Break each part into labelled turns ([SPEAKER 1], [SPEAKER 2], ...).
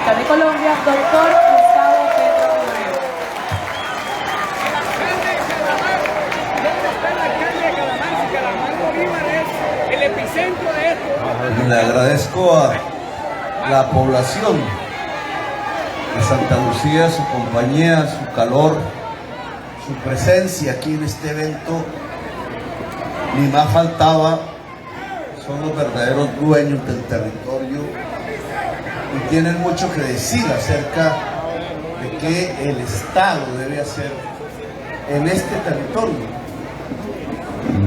[SPEAKER 1] República de Colombia, doctor Gustavo Petro Guerrero.
[SPEAKER 2] El epicentro de esto.
[SPEAKER 3] Le agradezco a la población de Santa Lucía, su compañía, su calor, su presencia aquí en este evento. Ni más faltaba, son los verdaderos dueños del territorio y tienen mucho que decir acerca de qué el Estado debe hacer en este territorio.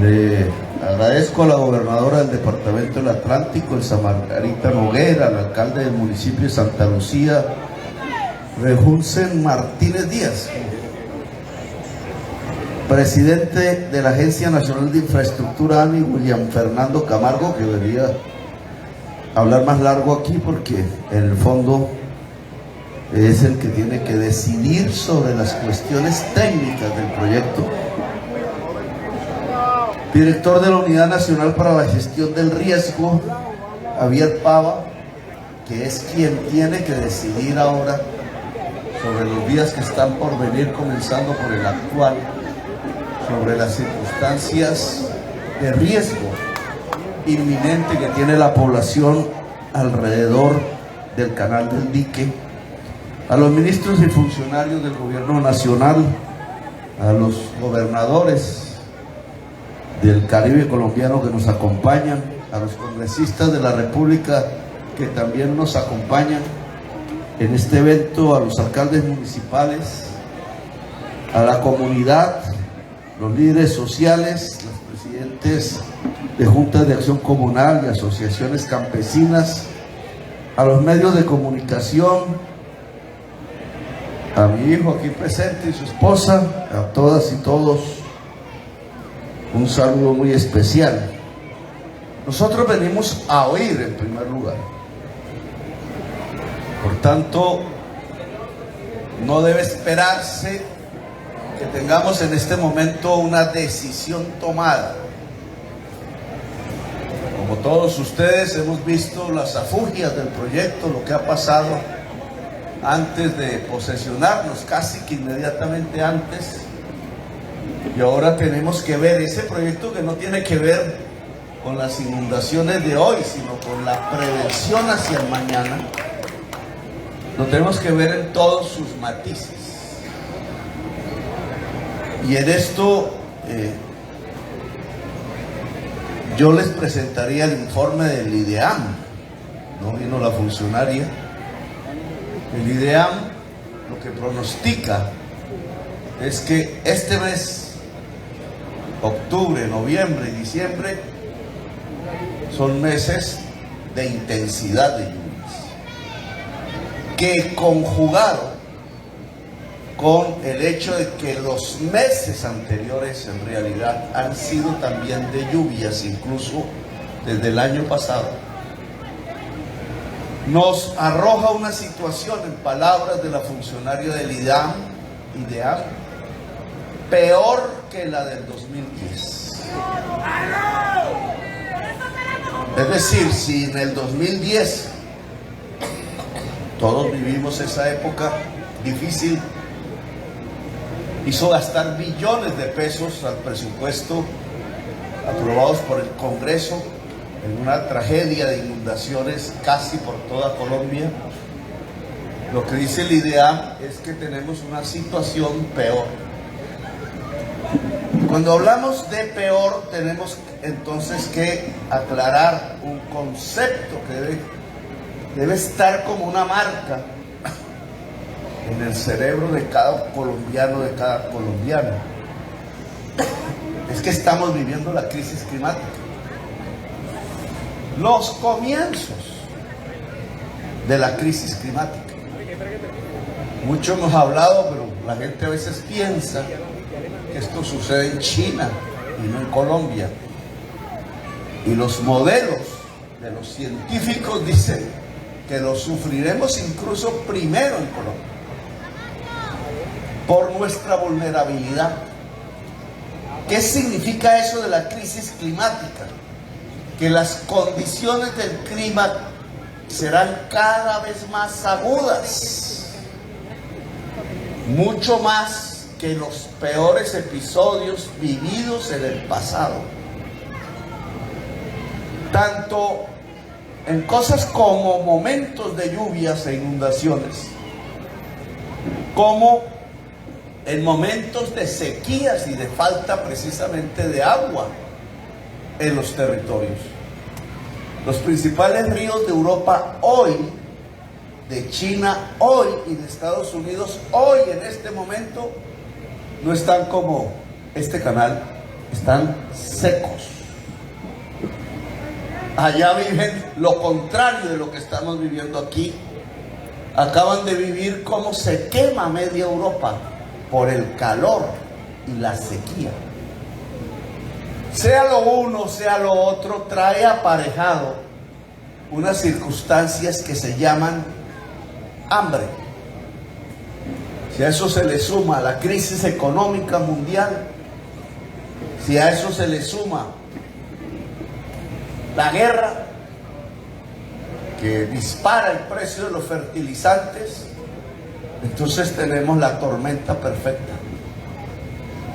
[SPEAKER 3] Le agradezco a la gobernadora del departamento del Atlántico, Elsa Margarita Noguera, al alcalde del municipio de Santa Lucía, Rejunsen Martínez Díaz, presidente de la Agencia Nacional de Infraestructura, ANI, William Fernando Camargo, que debería hablar más largo aquí porque en el fondo es el que tiene que decidir sobre las cuestiones técnicas del proyecto. Director de la Unidad Nacional para la Gestión del Riesgo, Javier Pava, que es quien tiene que decidir ahora sobre los días que están por venir, comenzando por el actual, sobre las circunstancias de riesgo inminente que tiene la población alrededor del canal del dique. A los ministros y funcionarios del gobierno nacional, a los gobernadores del Caribe colombiano que nos acompañan, a los congresistas de la República que también nos acompañan en este evento, a los alcaldes municipales, a la comunidad, los líderes sociales, los presidentes de juntas de acción comunal y asociaciones campesinas, a los medios de comunicación, a mi hijo aquí presente y su esposa, a todas y todos, un saludo muy especial. Nosotros venimos a oír en primer lugar. Por tanto, no debe esperarse que tengamos en este momento una decisión tomada. Como todos ustedes hemos visto las afugias del proyecto, lo que ha pasado antes de posesionarnos, casi que inmediatamente antes. Y ahora tenemos que ver ese proyecto que no tiene que ver con las inundaciones de hoy, sino con la prevención hacia el mañana. Lo tenemos que ver en todos sus matices. Y en esto yo les presentaría el informe del IDEAM. No vino la funcionaria. El IDEAM lo que pronostica es que este mes, octubre, noviembre y diciembre, son meses de intensidad de lluvias, que conjugado con el hecho de que los meses anteriores en realidad han sido también de lluvias, incluso desde el año pasado, nos arroja una situación, en palabras de la funcionaria del IDEAM, peor que la del 2010. Es decir, si en el 2010 todos vivimos esa época difícil, hizo gastar billones de pesos al presupuesto aprobados por el Congreso en una tragedia de inundaciones casi por toda Colombia. Lo que dice el IDEAM es que tenemos una situación peor. Cuando hablamos de peor, tenemos entonces que aclarar un concepto que debe estar como una marca en el cerebro de cada colombiano, es que estamos viviendo la crisis climática. Los comienzos de la crisis climática. Mucho hemos hablado, pero la gente a veces piensa que esto sucede en China y no en Colombia. Y los modelos de los científicos dicen que lo sufriremos incluso primero en Colombia, por nuestra vulnerabilidad. ¿Qué significa eso de la crisis climática? Que las condiciones del clima serán cada vez más agudas, mucho más que los peores episodios vividos en el pasado, tanto en cosas como momentos de lluvias e inundaciones, como en momentos de sequías y de falta precisamente de agua en los territorios. Los principales ríos de Europa hoy, de China hoy y de Estados Unidos hoy en este momento no están como este canal, están secos. Allá viven lo contrario de lo que estamos viviendo aquí. Acaban de vivir cómo se quema media Europa por el calor y la sequía. Sea lo uno, sea lo otro, trae aparejado unas circunstancias que se llaman hambre. Si a eso se le suma la crisis económica mundial, si a eso se le suma la guerra que dispara el precio de los fertilizantes, entonces tenemos la tormenta perfecta.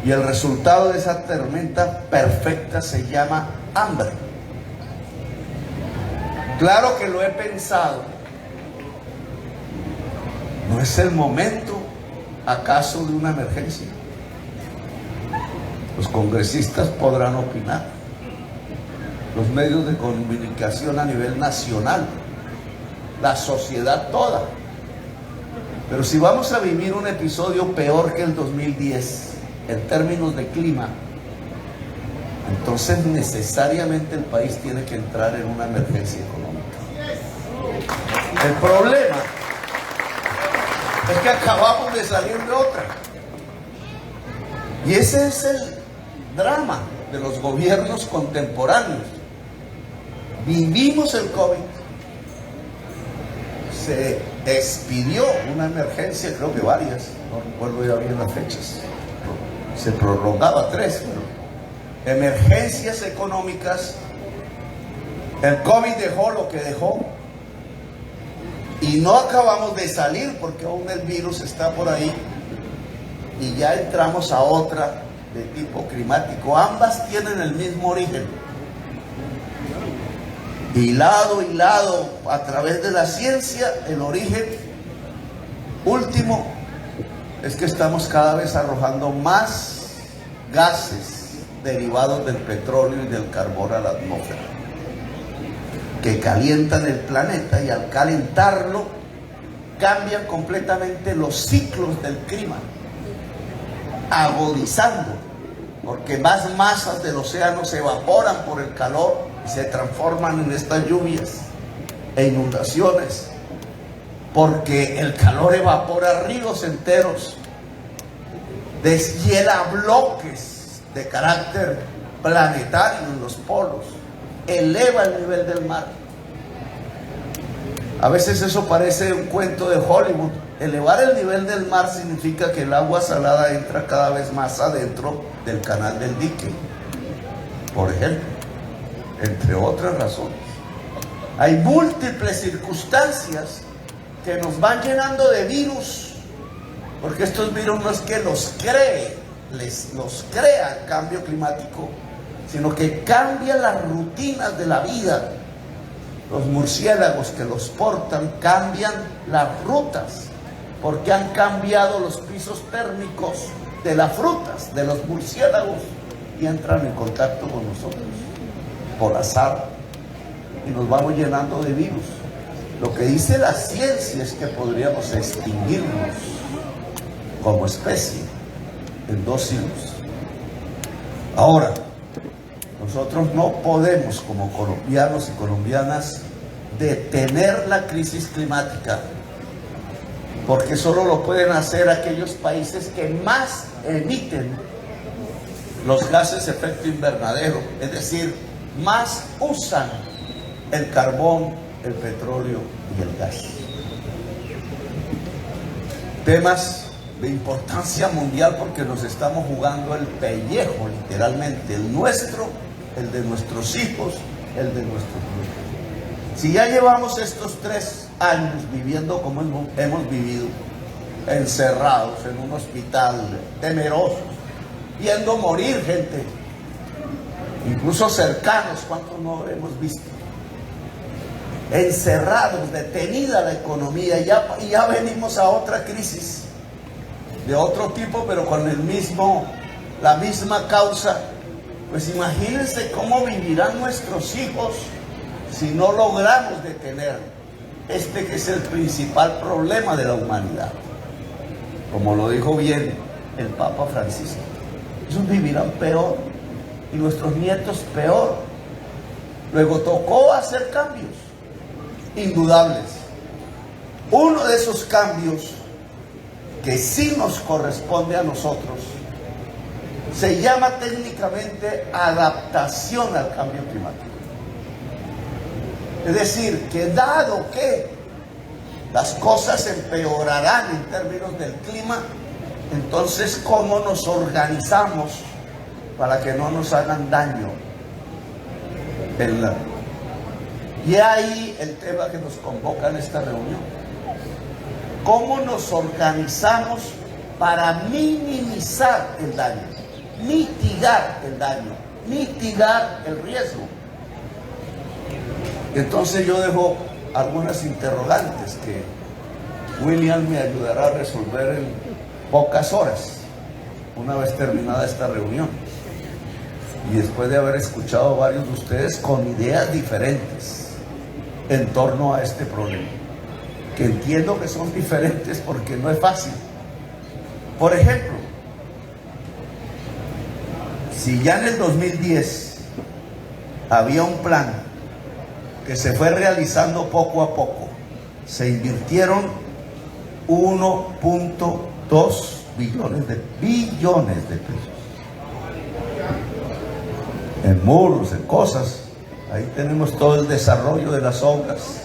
[SPEAKER 3] Y el resultado de esa tormenta perfecta se llama hambre. Claro que lo he pensado. ¿No es el momento acaso de una emergencia? Los congresistas podrán opinar, los medios de comunicación a nivel nacional, la sociedad toda. Pero si vamos a vivir un episodio peor que el 2010 en términos de clima, entonces necesariamente el país tiene que entrar en una emergencia económica. El problema es que acabamos de salir de otra. Y ese es el drama de los gobiernos contemporáneos. Vivimos el COVID. Se expidió una emergencia, creo que varias, no recuerdo ya bien las fechas. Se prorrogaba 3, pero emergencias económicas. El COVID dejó lo que dejó. Y no acabamos de salir porque aún el virus está por ahí. Y ya entramos a otra de tipo climático. Ambas tienen el mismo origen. Hilado a través de la ciencia, el origen último es que estamos cada vez arrojando más gases derivados del petróleo y del carbón a la atmósfera, que calientan el planeta, y al calentarlo cambian completamente los ciclos del clima, agudizando, porque más masas del océano se evaporan por el calor y se transforman en estas lluvias e inundaciones, porque el calor evapora ríos enteros, deshiela bloques de carácter planetario en los polos, eleva el nivel del mar. A veces eso parece un cuento de Hollywood. Elevar el nivel del mar significa que el agua salada entra cada vez más adentro del canal del dique, por ejemplo, entre otras razones. Hay múltiples circunstancias que nos van llenando de virus, porque estos virus no es que los cree, los crea el cambio climático, sino que cambian las rutinas de la vida. Los murciélagos que los portan cambian las rutas, porque han cambiado los pisos térmicos de las frutas de los murciélagos y entran en contacto con nosotros por azar, y nos vamos llenando de virus. Lo que dice la ciencia es que podríamos extinguirnos como especie en 2 siglos. Ahora, nosotros no podemos, como colombianos y colombianas, detener la crisis climática, porque solo lo pueden hacer aquellos países que más emiten los gases de efecto invernadero, es decir, más usan el carbón, el petróleo y el gas. Temas de importancia mundial, porque nos estamos jugando el pellejo, literalmente, el nuestro, el de nuestros hijos, el de nuestros nietos. Si ya llevamos estos 3 años viviendo como hemos vivido, encerrados en un hospital, temerosos, viendo morir gente, incluso cercanos, ¿cuántos no hemos visto? Encerrados, detenida la economía, y ya venimos a otra crisis de otro tipo, pero con la misma causa. Pues imagínense cómo vivirán nuestros hijos si no logramos detener que es el principal problema de la humanidad. Como lo dijo bien el Papa Francisco, ellos vivirán peor y nuestros nietos peor. Luego tocó hacer cambios indudables. Uno de esos cambios que sí nos corresponde a nosotros se llama técnicamente adaptación al cambio climático. Es decir, que dado que las cosas empeorarán en términos del clima, entonces ¿cómo nos organizamos para que no nos hagan daño? Y ahí el tema que nos convoca en esta reunión. ¿Cómo nos organizamos para minimizar el daño, mitigar el daño, mitigar el riesgo? Entonces yo dejo algunas interrogantes que William me ayudará a resolver en pocas horas, una vez terminada esta reunión. Y después de haber escuchado a varios de ustedes con ideas diferentes en torno a este problema, que entiendo que son diferentes porque no es fácil. Por ejemplo, si ya en el 2010 había un plan que se fue realizando poco a poco, se invirtieron 1.2 billones de pesos en muros, en cosas. Ahí tenemos todo el desarrollo de las obras.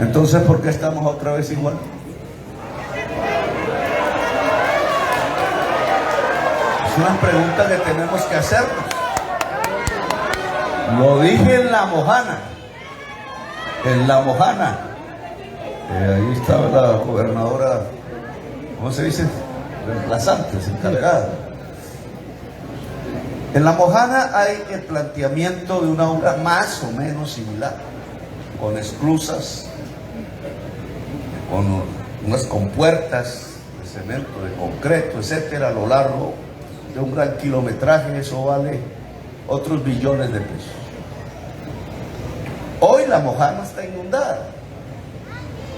[SPEAKER 3] Entonces, ¿por qué estamos otra vez igual? Es una pregunta que tenemos que hacernos. Lo dije en La Mojana. Ahí estaba la gobernadora, ¿cómo se dice? Reemplazante, encargada. En La Mojana hay el planteamiento de una obra más o menos similar, con esclusas, con unas compuertas de cemento, de concreto, etcétera, a lo largo de un gran kilometraje. Eso vale otros billones de pesos. Hoy La Mojana está inundada.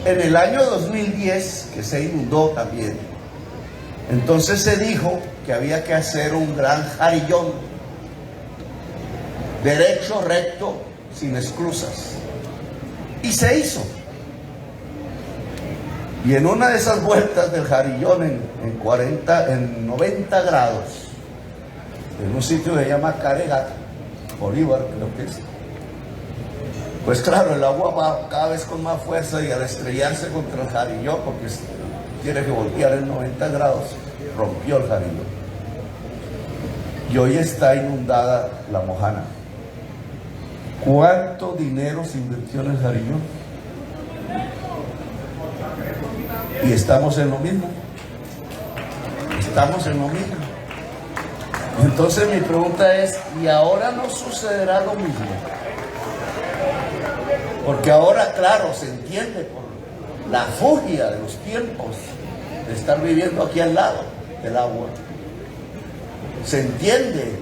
[SPEAKER 3] En el año 2010, que se inundó también, entonces se dijo que había que hacer un gran jarillón, derecho, recto, sin esclusas. Y se hizo. Y en una de esas vueltas del jarillón, en 90 grados, en un sitio que se llama Caregat, Bolívar, creo que es, pues claro, el agua va cada vez con más fuerza, y al estrellarse contra el jarillón, porque tiene que voltear en 90 grados, rompió el jarillón. Y hoy está inundada La Mojana. ¿Cuánto dinero se invirtió en el jarillón? Y estamos en lo mismo. Entonces mi pregunta es, ¿y ahora no sucederá lo mismo? Porque ahora, claro, se entiende por la furia de los tiempos de estar viviendo aquí al lado del agua. Se entiende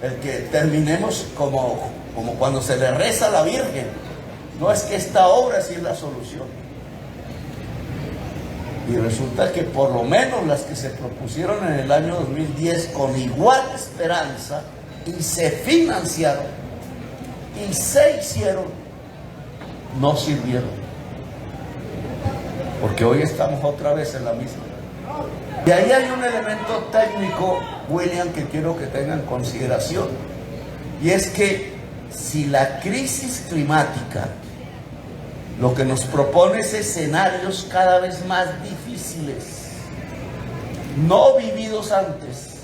[SPEAKER 3] el que terminemos como cuando se le reza a la Virgen. No es que esta obra sí es la solución. Y resulta que por lo menos las que se propusieron en el año 2010 con igual esperanza, y se financiaron y se hicieron, no sirvieron. Porque hoy estamos otra vez en la misma. Y ahí hay un elemento técnico, William, que quiero que tengan en consideración. Y es que si la crisis climática lo que nos propone es escenarios cada vez más difíciles, no vividos antes,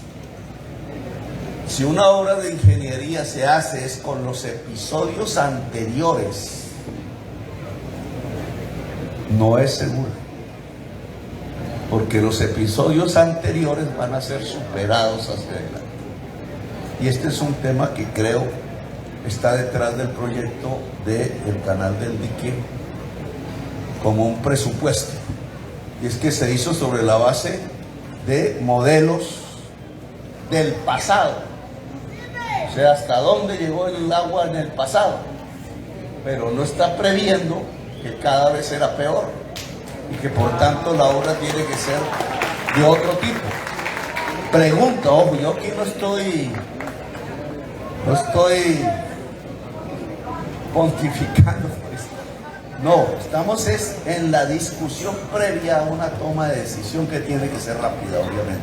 [SPEAKER 3] si una obra de ingeniería se hace es con los episodios anteriores no es segura, porque los episodios anteriores van a ser superados hacia adelante. Y este es un tema que creo está detrás del proyecto del Canal del Dique como un presupuesto. Y es que se hizo sobre la base de modelos del pasado. O sea, hasta dónde llegó el agua en el pasado. Pero no está previendo que cada vez será peor y que por tanto la obra tiene que ser de otro tipo. Pregunta, ojo, yo aquí no estoy pontificando, pues. No, estamos en la discusión previa a una toma de decisión que tiene que ser rápida, obviamente.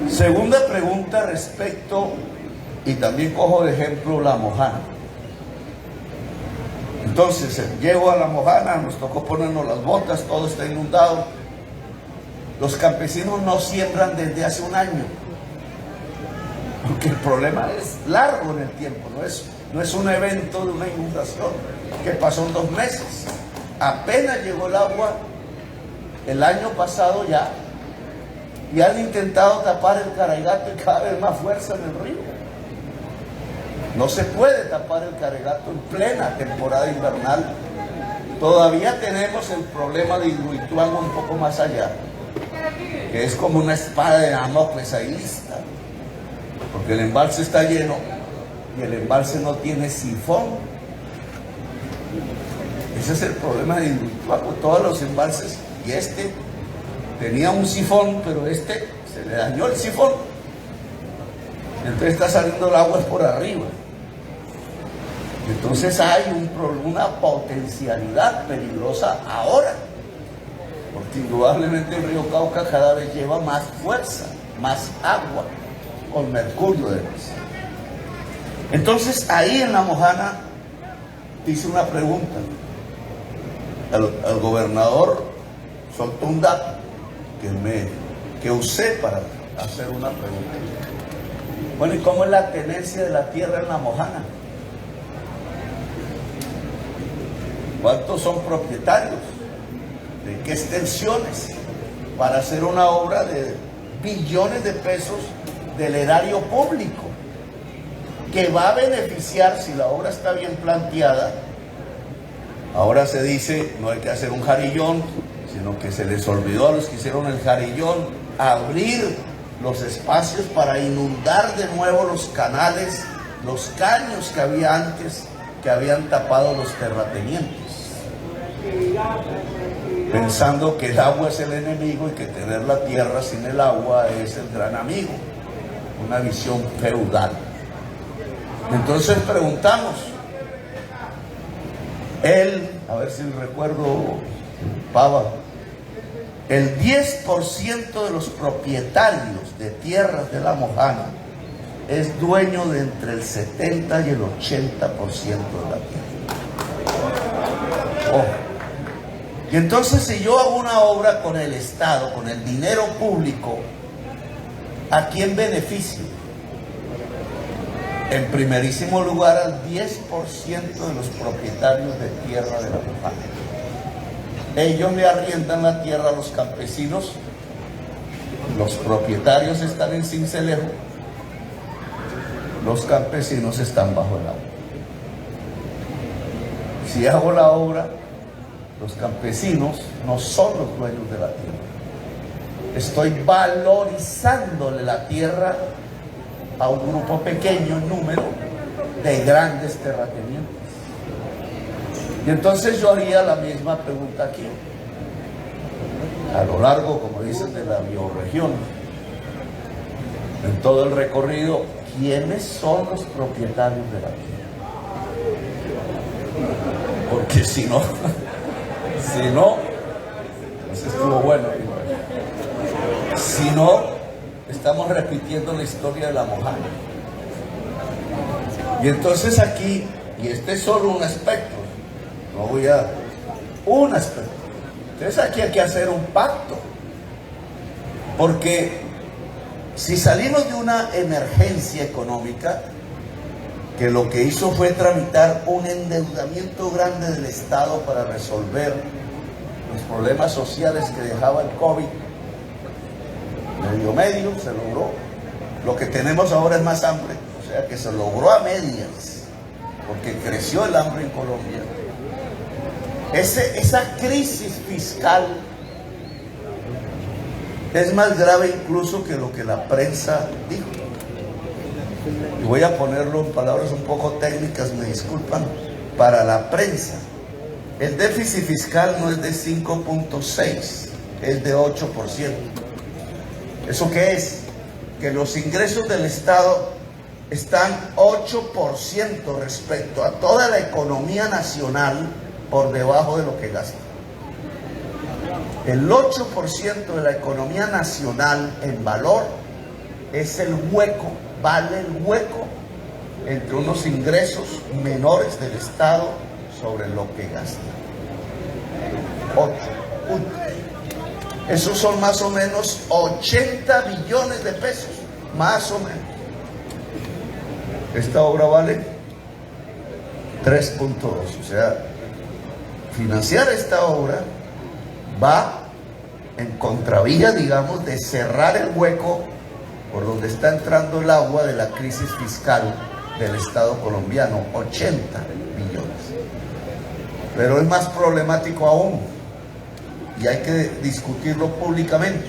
[SPEAKER 3] Segunda pregunta respecto, y también cojo de ejemplo La Mojana. Entonces, llego a La Mojana, nos tocó ponernos las botas, todo está inundado. Los campesinos no siembran desde hace un año, porque el problema es largo en el tiempo, no es un evento de una inundación que pasó en 2 meses. Apenas llegó el agua el año pasado ya, y han intentado tapar el Caraiguato y cada vez más fuerza en el río. No se puede tapar el Caraiguato en plena temporada invernal. Todavía tenemos el problema de Hidroituango un poco más allá, que es como una espada de Damocles ahí está, porque el embalse está lleno y el embalse no tiene sifón. Ese es el problema de Hidroituango, todos los embalses, y este tenía un sifón, pero este se le dañó el sifón, entonces está saliendo el agua por arriba. Entonces hay una potencialidad peligrosa ahora, porque indudablemente el río Cauca cada vez lleva más fuerza, más agua, con mercurio de más. Entonces ahí en La Mojana hice una pregunta al gobernador, soltó un dato que usé para hacer una pregunta. Bueno, ¿y cómo es la tenencia de la tierra en La Mojana? ¿Cuántos son propietarios? ¿De qué extensiones? Para hacer una obra de billones de pesos del erario público, que va a beneficiar, si la obra está bien planteada. Ahora se dice, no hay que hacer un jarillón, sino que se les olvidó a los que hicieron el jarillón abrir los espacios para inundar de nuevo los canales, los caños que había antes, que habían tapado los terratenientes, pensando que el agua es el enemigo y que tener la tierra sin el agua es el gran amigo. Una visión feudal. Entonces preguntamos, a ver si recuerdo, Pava, el 10% de los propietarios de tierras de La Mojana es dueño de entre el 70 y el 80% de la tierra. Oh. Y entonces, si yo hago una obra con el Estado, con el dinero público, ¿a quién beneficio? En primerísimo lugar, al 10% de los propietarios de tierra de La Mojana. Ellos le arriendan la tierra a los campesinos, los propietarios están en Sincelejo, los campesinos están bajo el agua. Si hago la obra, los campesinos no son los dueños de la tierra. Estoy valorizándole la tierra a un grupo pequeño en número de grandes terratenientes. Y entonces yo haría la misma pregunta aquí. A lo largo, como dicen, de la bioregión, en todo el recorrido, ¿quiénes son los propietarios de la tierra? Porque si no, pues estuvo bueno. Si no, estamos repitiendo la historia de La Mojana. Y entonces aquí, y este es solo un aspecto, un aspecto. Entonces aquí hay que hacer un pacto, porque si salimos de una emergencia económica, que lo que hizo fue tramitar un endeudamiento grande del Estado para resolver los problemas sociales que dejaba el COVID. Medio, se logró. Lo que tenemos ahora es más hambre, o sea que se logró a medias, porque creció el hambre en Colombia. Esa crisis fiscal es más grave incluso que lo que la prensa dijo. Y voy a ponerlo en palabras un poco técnicas, me disculpan, para la prensa. El déficit fiscal no es de 5.6, es de 8%. ¿Eso qué es? Que los ingresos del Estado están 8% respecto a toda la economía nacional por debajo de lo que gasta. El 8% de la economía nacional en valor es el hueco, vale el hueco entre unos ingresos menores del Estado sobre lo que gasta. 8 puntos. Esos son más o menos 80 billones de pesos, más o menos. Esta obra vale 3.2, o sea, financiar esta obra va en contravía, digamos, de cerrar el hueco por donde está entrando el agua de la crisis fiscal del Estado colombiano, 80 billones. Pero es más problemático aún, y hay que discutirlo públicamente.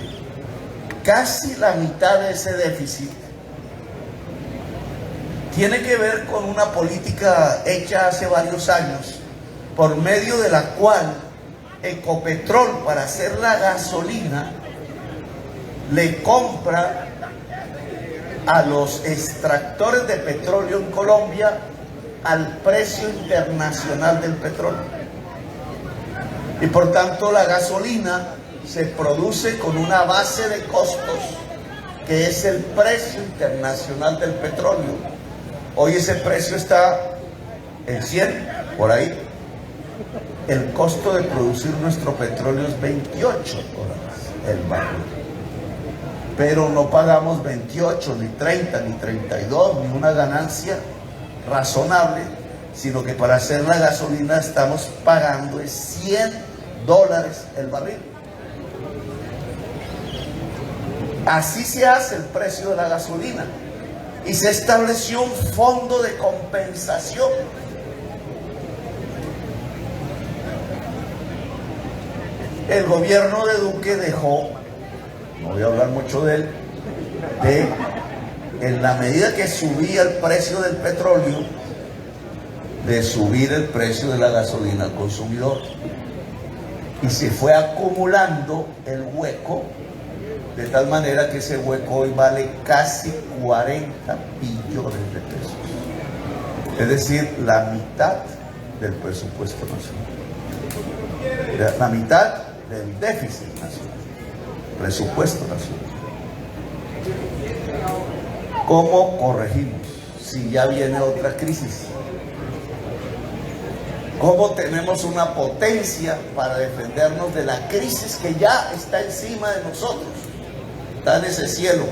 [SPEAKER 3] Casi la mitad de ese déficit tiene que ver con una política hecha hace varios años, por medio de la cual Ecopetrol, para hacer la gasolina, le compra a los extractores de petróleo en Colombia al precio internacional del petróleo. Y por tanto la gasolina se produce con una base de costos que es el precio internacional del petróleo. Hoy ese precio está en 100, por ahí. El costo de producir nuestro petróleo es 28 dólares el barril. Pero no pagamos 28, ni 30, ni 32, ni una ganancia razonable, sino que para hacer la gasolina estamos pagando $100 el barril. Así se hace el precio de la gasolina. Y se estableció un fondo de compensación. El gobierno de Duque dejó, no voy a hablar mucho de él, en la medida que subía el precio del petróleo, de subir el precio de la gasolina al consumidor. Y se fue acumulando el hueco, de tal manera que ese hueco hoy vale casi 40 billones de pesos. Es decir, la mitad del presupuesto nacional. La mitad del déficit nacional. Presupuesto nacional. ¿Cómo corregimos si ya viene otra crisis? ¿Cómo tenemos una potencia para defendernos de la crisis que ya está encima de nosotros? Está en ese cielo.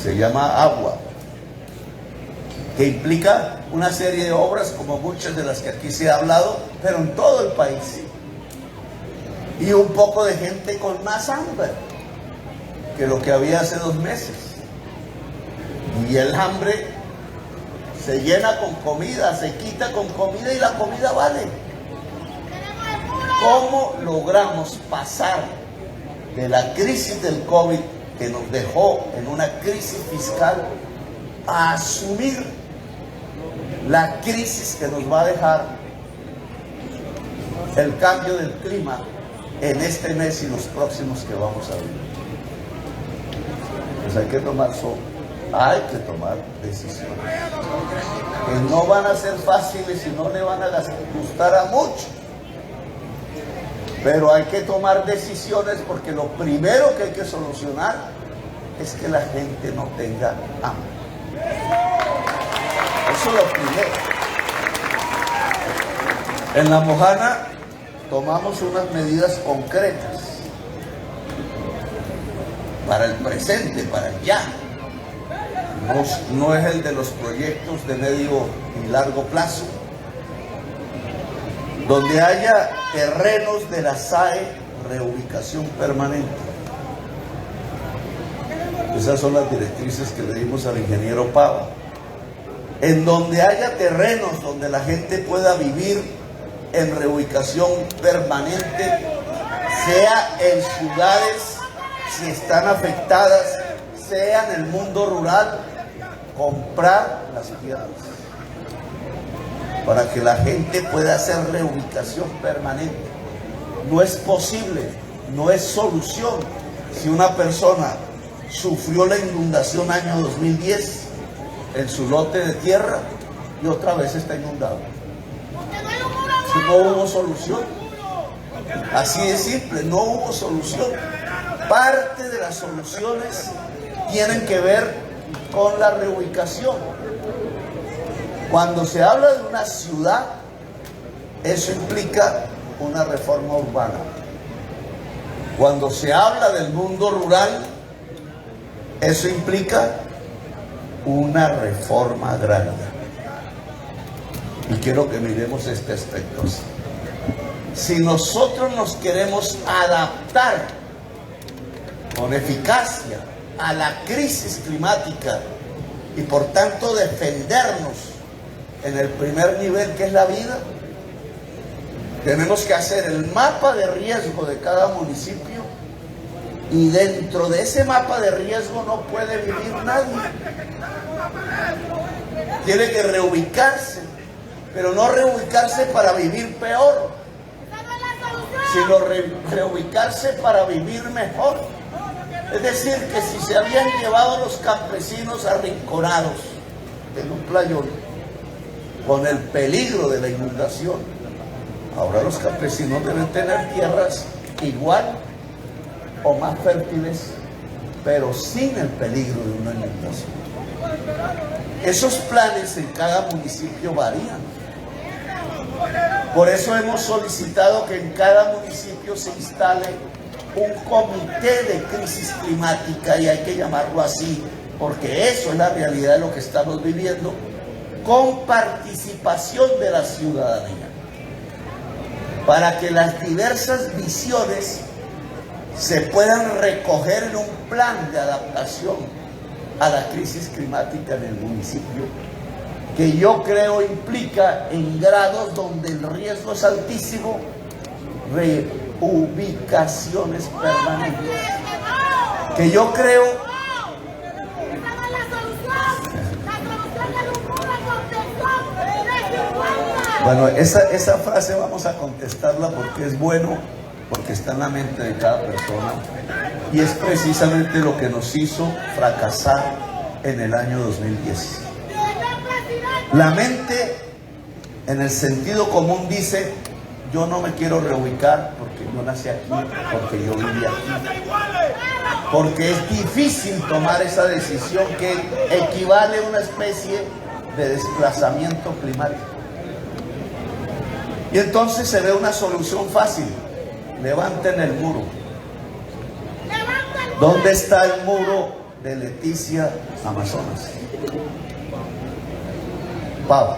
[SPEAKER 3] Se llama agua, que implica una serie de obras como muchas de las que aquí se ha hablado, pero en todo el país. Y un poco de gente con más hambre que lo que había hace 2 meses. Y el hambre se llena con comida, se quita con comida y la comida vale. ¿Cómo logramos pasar de la crisis del COVID, que nos dejó en una crisis fiscal, a asumir la crisis que nos va a dejar el cambio del clima en este mes y los próximos que vamos a vivir? Pues hay que tomar decisiones que no van a ser fáciles y no le van a gustar a muchos, pero hay que tomar decisiones, porque lo primero que hay que solucionar es que la gente no tenga hambre. Eso es lo primero. En La Mojana tomamos unas medidas concretas para el presente, para el ya. no es el de los proyectos de medio y largo plazo, donde haya terrenos de la SAE, reubicación permanente. Esas son las directrices que le dimos al ingeniero Pava. En donde haya terrenos donde la gente pueda vivir en reubicación permanente, sea en ciudades, si están afectadas, sea en el mundo rural, comprar las tierras para que la gente pueda hacer reubicación permanente. No es posible, no es solución si una persona sufrió la inundación año 2010 en su lote de tierra y otra vez está inundado. Si no hubo solución, así de simple, no hubo solución. Parte de las soluciones tienen que ver con la reubicación. Cuando se habla de una ciudad, eso implica una reforma urbana. Cuando se habla del mundo rural, eso implica una reforma agraria. Y quiero que miremos este aspecto. Si nosotros nos queremos adaptar con eficacia a la crisis climática y por tanto defendernos en el primer nivel, que es la vida, tenemos que hacer el mapa de riesgo de cada municipio, y dentro de ese mapa de riesgo no puede vivir nadie. Tiene que reubicarse, pero no reubicarse para vivir peor, sino reubicarse para vivir mejor. Es decir, que si se habían llevado los campesinos arrinconados en un playón con el peligro de la inundación, ahora los campesinos deben tener tierras igual o más fértiles, pero sin el peligro de una inundación. Esos planes en cada municipio varían. Por eso hemos solicitado que en cada municipio se instale un comité de crisis climática, y hay que llamarlo así, porque eso es la realidad de lo que estamos viviendo, con participación de la ciudadanía, para que las diversas visiones se puedan recoger en un plan de adaptación a la crisis climática en el municipio, que yo creo implica, en grados donde el riesgo es altísimo, reubicaciones permanentes. Que yo creo bueno, esa frase vamos a contestarla porque es bueno, porque está en la mente de cada persona, y es precisamente lo que nos hizo fracasar en el año 2010. La mente, en el sentido común, dice: yo no me quiero reubicar porque yo nací aquí, porque yo viví aquí. Porque es difícil tomar esa decisión que equivale a una especie de desplazamiento climático. Y entonces se ve una solución fácil: levanten el muro. ¿Dónde está el muro de Leticia, Amazonas? Pava.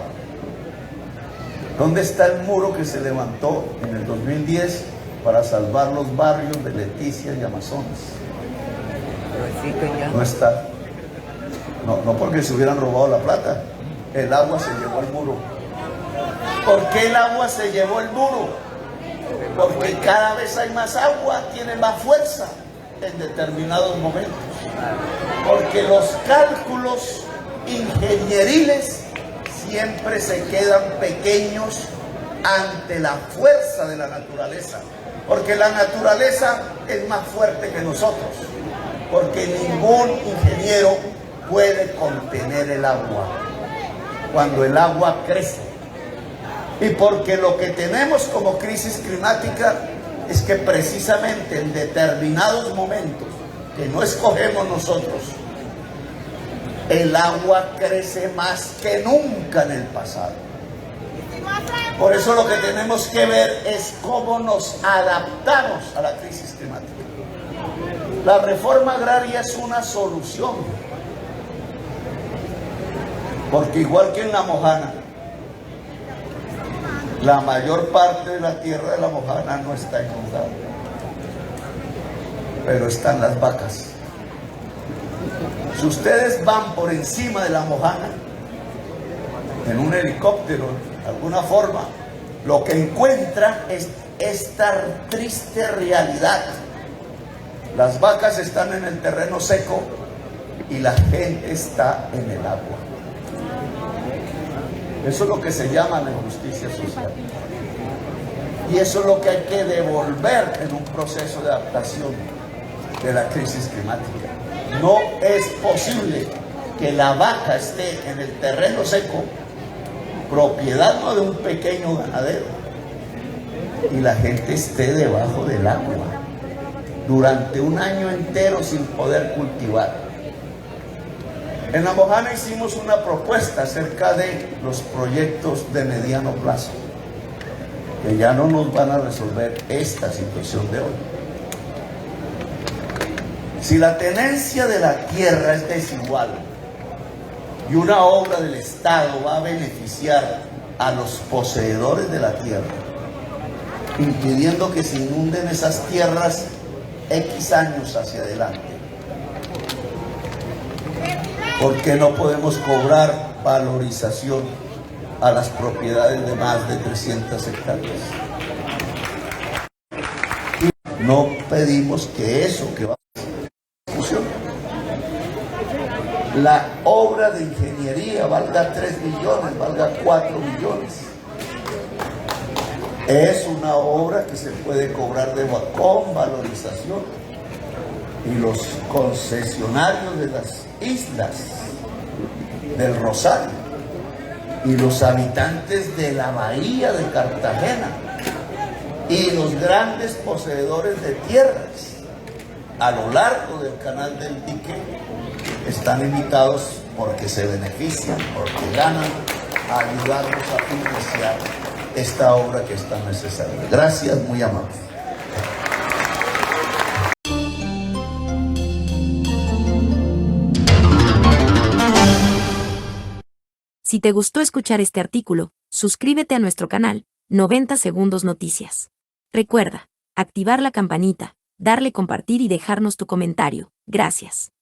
[SPEAKER 3] ¿Dónde está el muro que se levantó en el 2010 para salvar los barrios de Leticia y Amazonas? No está. No porque se hubieran robado la plata. El agua se llevó el muro. ¿Por qué el agua se llevó el muro? Porque cada vez hay más agua, tiene más fuerza en determinados momentos. Porque los cálculos ingenieriles siempre se quedan pequeños ante la fuerza de la naturaleza. Porque la naturaleza es más fuerte que nosotros. Porque ningún ingeniero puede contener el agua cuando el agua crece. Y porque lo que tenemos como crisis climática es que precisamente en determinados momentos que no escogemos nosotros, el agua crece más que nunca en el pasado. Por eso lo que tenemos que ver es cómo nos adaptamos a la crisis climática. La reforma agraria es una solución. Porque igual que en La Mojana, la mayor parte de la tierra de La Mojana no está inundada, pero están las vacas. Si ustedes van por encima de La Mojana, en un helicóptero, de alguna forma, lo que encuentran es esta triste realidad. Las vacas están en el terreno seco y la gente está en el agua. Eso es lo que se llama la injusticia social. Y eso es lo que hay que devolver en un proceso de adaptación de la crisis climática. No es posible que la vaca esté en el terreno seco, propiedad no de un pequeño ganadero, y la gente esté debajo del agua durante un año entero sin poder cultivar. En La Mojana hicimos una propuesta acerca de los proyectos de mediano plazo, que ya no nos van a resolver esta situación de hoy. Si la tenencia de la tierra es desigual y una obra del Estado va a beneficiar a los poseedores de la tierra, impidiendo que se inunden esas tierras X años hacia adelante, ¿por qué no podemos cobrar valorización a las propiedades de más de 300 hectáreas? Y no pedimos que eso que va a discusión, la obra de ingeniería valga 3 millones, valga 4 millones. Es una obra que se puede cobrar con valorización. Y los concesionarios de las islas del Rosario y los habitantes de la bahía de Cartagena y los grandes poseedores de tierras a lo largo del canal del Dique están invitados, porque se benefician, porque ganan, a ayudarnos a financiar esta obra que es tan necesaria. Gracias, muy amable.
[SPEAKER 4] Si te gustó escuchar este artículo, suscríbete a nuestro canal, 90 Segundos Noticias. Recuerda, activar la campanita, darle compartir y dejarnos tu comentario. Gracias.